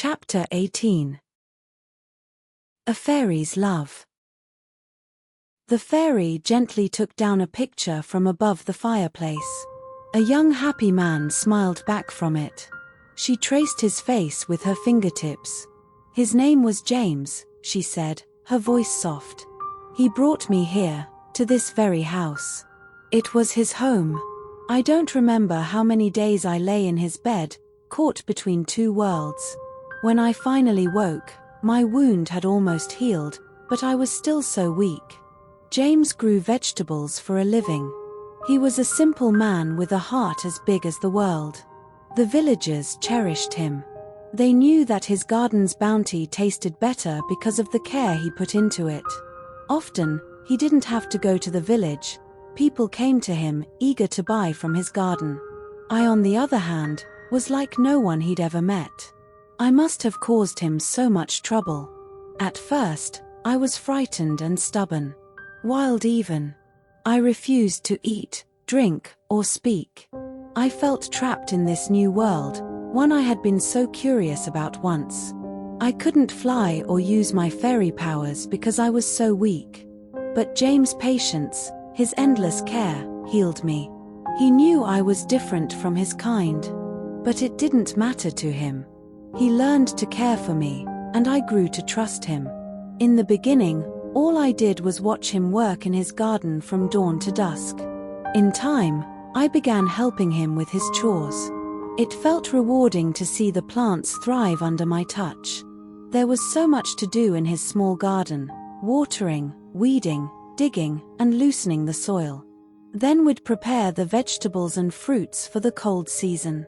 Chapter 18. A Fairy's Love. The fairy gently took down a picture from above the fireplace. A young happy man smiled back from it. She traced his face with her fingertips. His name was James, she said, her voice soft. He brought me here, to this very house. It was his home. I don't remember how many days I lay in his bed, caught between two worlds. When I finally woke, my wound had almost healed, but I was still so weak. James grew vegetables for a living. He was a simple man with a heart as big as the world. The villagers cherished him. They knew that his garden's bounty tasted better because of the care he put into it. Often, he didn't have to go to the village. People came to him, eager to buy from his garden. I, on the other hand, was like no one he'd ever met. I must have caused him so much trouble. At first, I was frightened and stubborn. Wild even. I refused to eat, drink, or speak. I felt trapped in this new world, one I had been so curious about once. I couldn't fly or use my fairy powers because I was so weak. But James' patience, his endless care, healed me. He knew I was different from his kind. But it didn't matter to him. He learned to care for me, and I grew to trust him. In the beginning, all I did was watch him work in his garden from dawn to dusk. In time, I began helping him with his chores. It felt rewarding to see the plants thrive under my touch. There was so much to do in his small garden: watering, weeding, digging, and loosening the soil. Then we'd prepare the vegetables and fruits for the cold season.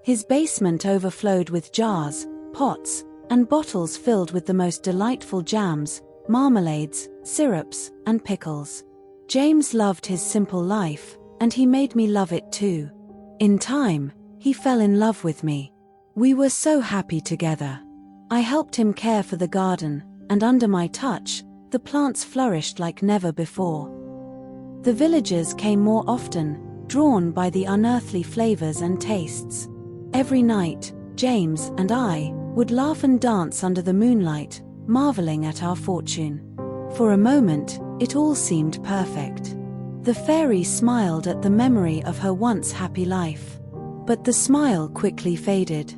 His basement overflowed with jars, pots, and bottles filled with the most delightful jams, marmalades, syrups, and pickles. James loved his simple life, and he made me love it too. In time, he fell in love with me. We were so happy together. I helped him care for the garden, and under my touch, the plants flourished like never before. The villagers came more often, drawn by the unearthly flavors and tastes. Every night, James and I would laugh and dance under the moonlight, marveling at our fortune. For a moment, it all seemed perfect. The fairy smiled at the memory of her once happy life. But the smile quickly faded.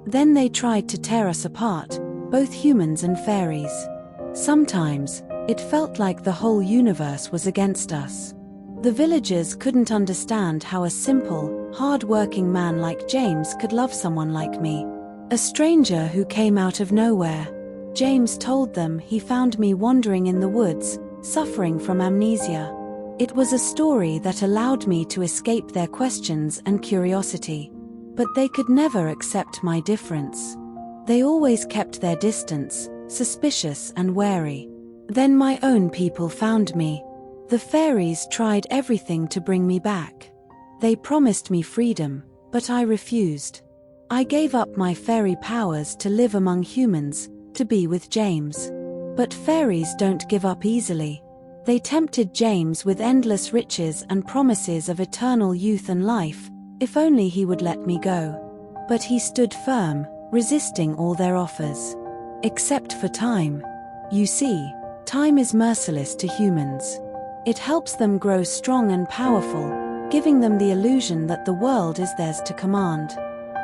Then they tried to tear us apart, both humans and fairies. Sometimes, it felt like the whole universe was against us. The villagers couldn't understand how a simple, hard-working man like James could love someone like me, a stranger who came out of nowhere. James told them he found me wandering in the woods, suffering from amnesia. It was a story that allowed me to escape their questions and curiosity. But they could never accept my difference. They always kept their distance, suspicious and wary. Then my own people found me. The fairies tried everything to bring me back. They promised me freedom, but I refused. I gave up my fairy powers to live among humans, to be with James. But fairies don't give up easily. They tempted James with endless riches and promises of eternal youth and life, if only he would let me go. But he stood firm, resisting all their offers. Except for time. You see, time is merciless to humans. It helps them grow strong and powerful, giving them the illusion that the world is theirs to command.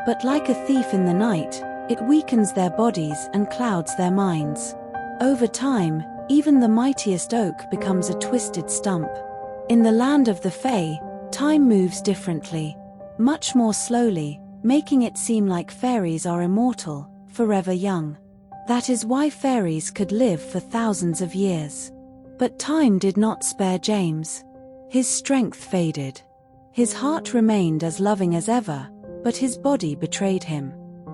But like a thief in the night, it weakens their bodies and clouds their minds. Over time, even the mightiest oak becomes a twisted stump. In the land of the Fae, time moves differently, much more slowly, making it seem like fairies are immortal, forever young. That is why fairies could live for thousands of years. But time did not spare James. His strength faded. His heart remained as loving as ever, but his body betrayed him.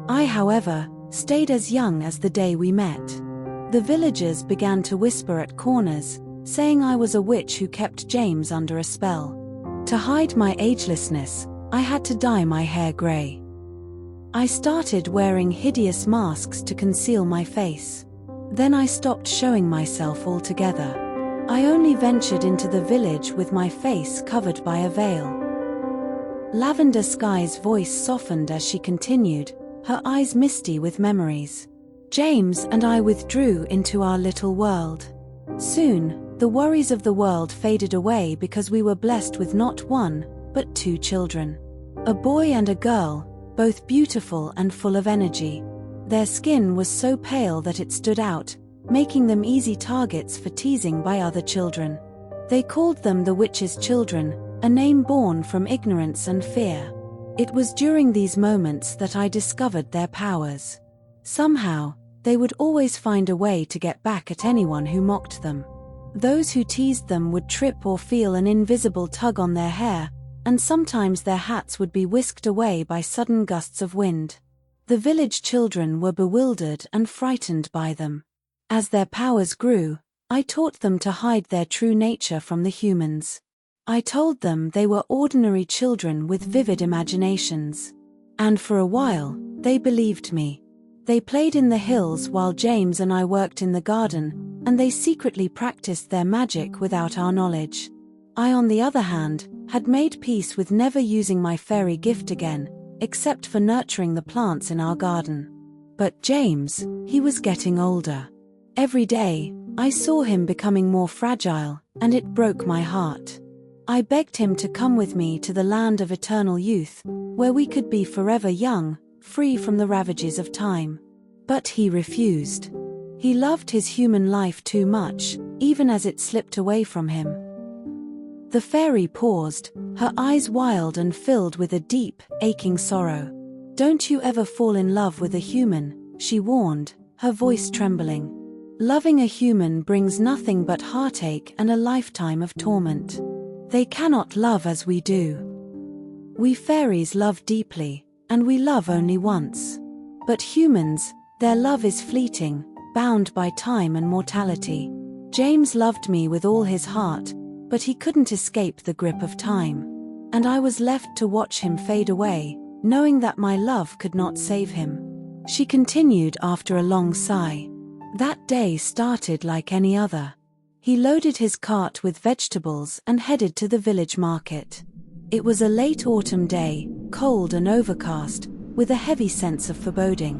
I, however, stayed as young as the day we met. The villagers began to whisper at corners, saying I was a witch who kept James under a spell. To hide my agelessness, I had to dye my hair gray. I started wearing hideous masks to conceal my face. Then I stopped showing myself altogether. I only ventured into the village with my face covered by a veil. Lavender Sky's voice softened as she continued, her eyes misty with memories. James and I withdrew into our little world. Soon, the worries of the world faded away because we were blessed with not one, but two children. A boy and a girl, both beautiful and full of energy. Their skin was so pale that it stood out, making them easy targets for teasing by other children. They called them the witch's children, a name born from ignorance and fear. It was during these moments that I discovered their powers. Somehow, they would always find a way to get back at anyone who mocked them. Those who teased them would trip or feel an invisible tug on their hair, and sometimes their hats would be whisked away by sudden gusts of wind. The village children were bewildered and frightened by them. As their powers grew, I taught them to hide their true nature from the humans. I told them they were ordinary children with vivid imaginations. And for a while, they believed me. They played in the hills while James and I worked in the garden, and they secretly practiced their magic without our knowledge. I, on the other hand, had made peace with never using my fairy gift again, except for nurturing the plants in our garden. But James, he was getting older. Every day, I saw him becoming more fragile, and it broke my heart. I begged him to come with me to the land of eternal youth, where we could be forever young, free from the ravages of time. But he refused. He loved his human life too much, even as it slipped away from him. The fairy paused, her eyes wild and filled with a deep, aching sorrow. "Don't you ever fall in love with a human," she warned, her voice trembling. "Loving a human brings nothing but heartache and a lifetime of torment. They cannot love as we do. We fairies love deeply, and we love only once. But humans, their love is fleeting, bound by time and mortality. James loved me with all his heart, but he couldn't escape the grip of time. And I was left to watch him fade away, knowing that my love could not save him." She continued after a long sigh. "That day started like any other. He loaded his cart with vegetables and headed to the village market. It was a late autumn day, cold and overcast, with a heavy sense of foreboding.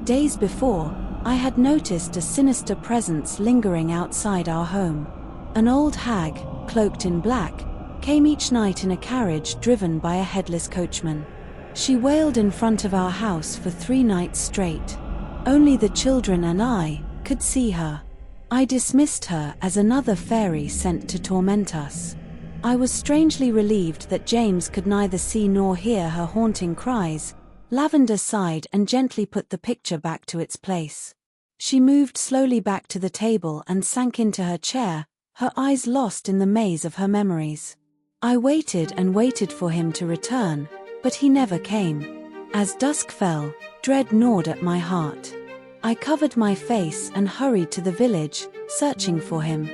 Days before, I had noticed a sinister presence lingering outside our home. An old hag, cloaked in black, came each night in a carriage driven by a headless coachman. She wailed in front of our house for 3 nights straight. Only the children and I could see her. I dismissed her as another fairy sent to torment us. I was strangely relieved that James could neither see nor hear her haunting cries. Lavender sighed and gently put the picture back to its place. She moved slowly back to the table and sank into her chair, her eyes lost in the maze of her memories. I waited and waited for him to return, but he never came. As dusk fell, dread gnawed at my heart. I covered my face and hurried to the village, searching for him.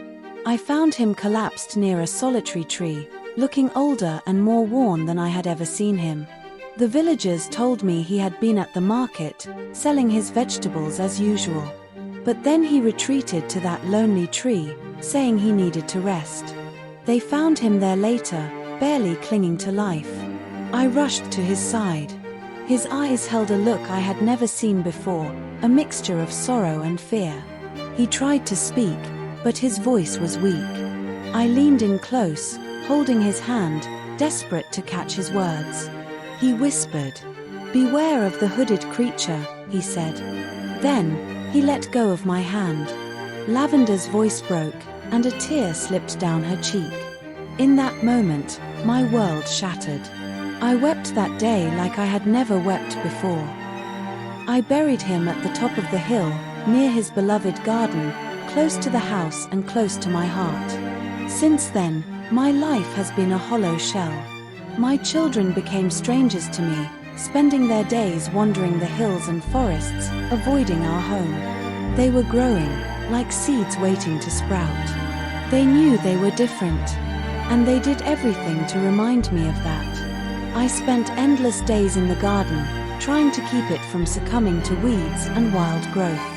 I found him collapsed near a solitary tree, looking older and more worn than I had ever seen him. The villagers told me he had been at the market, selling his vegetables as usual. But then he retreated to that lonely tree, saying he needed to rest. They found him there later, barely clinging to life. I rushed to his side. His eyes held a look I had never seen before, a mixture of sorrow and fear. He tried to speak, but his voice was weak. I leaned in close, holding his hand, desperate to catch his words. He whispered, "Beware of the hooded creature," he said. Then, he let go of my hand. Lavender's voice broke, and a tear slipped down her cheek. In that moment, my world shattered. I wept that day like I had never wept before. I buried him at the top of the hill, near his beloved garden, close to the house and close to my heart. Since then, my life has been a hollow shell. My children became strangers to me, spending their days wandering the hills and forests, avoiding our home. They were growing, like seeds waiting to sprout. They knew they were different, and they did everything to remind me of that. I spent endless days in the garden, trying to keep it from succumbing to weeds and wild growth.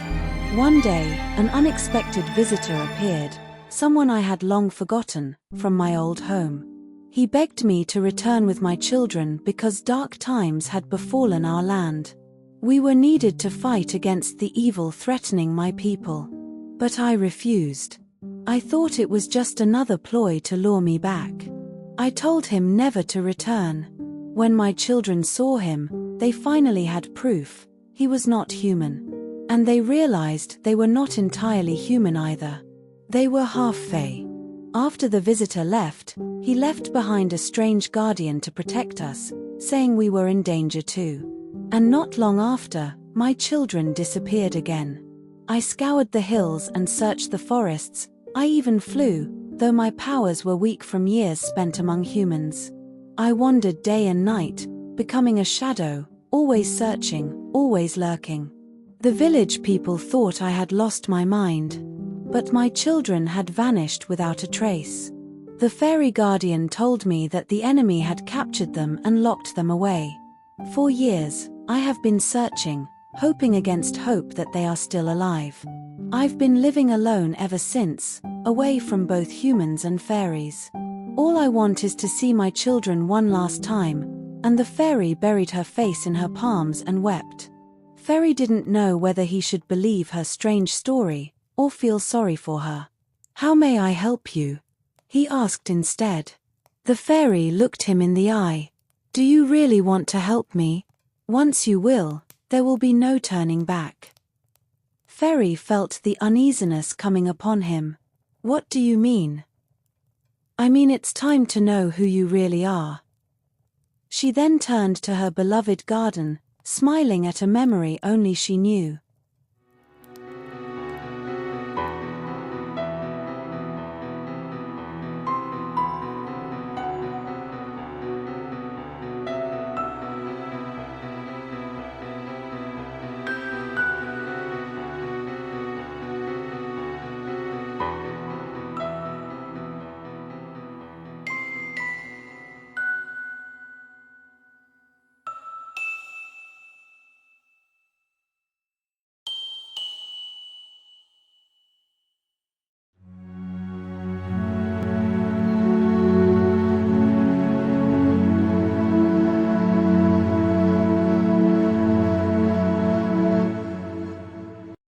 One day, an unexpected visitor appeared, someone I had long forgotten, from my old home. He begged me to return with my children because dark times had befallen our land. We were needed to fight against the evil threatening my people. But I refused. I thought it was just another ploy to lure me back. I told him never to return. When my children saw him, they finally had proof he was not human. And they realized they were not entirely human either. They were half fae. After the visitor left, he left behind a strange guardian to protect us, saying we were in danger too. And not long after, my children disappeared again. I scoured the hills and searched the forests. I even flew, though my powers were weak from years spent among humans. I wandered day and night, becoming a shadow, always searching, always lurking. The village people thought I had lost my mind. But my children had vanished without a trace. The fairy guardian told me that the enemy had captured them and locked them away. For years, I have been searching, hoping against hope that they are still alive. I've been living alone ever since, away from both humans and fairies. All I want is to see my children one last time, and the fairy buried her face in her palms and wept. Ferry didn't know whether he should believe her strange story, or feel sorry for her. "How may I help you?" he asked instead. The fairy looked him in the eye. "Do you really want to help me? Once you will, there will be no turning back." Ferry felt the uneasiness coming upon him. "What do you mean?" "I mean it's time to know who you really are." She then turned to her beloved garden, smiling at a memory only she knew.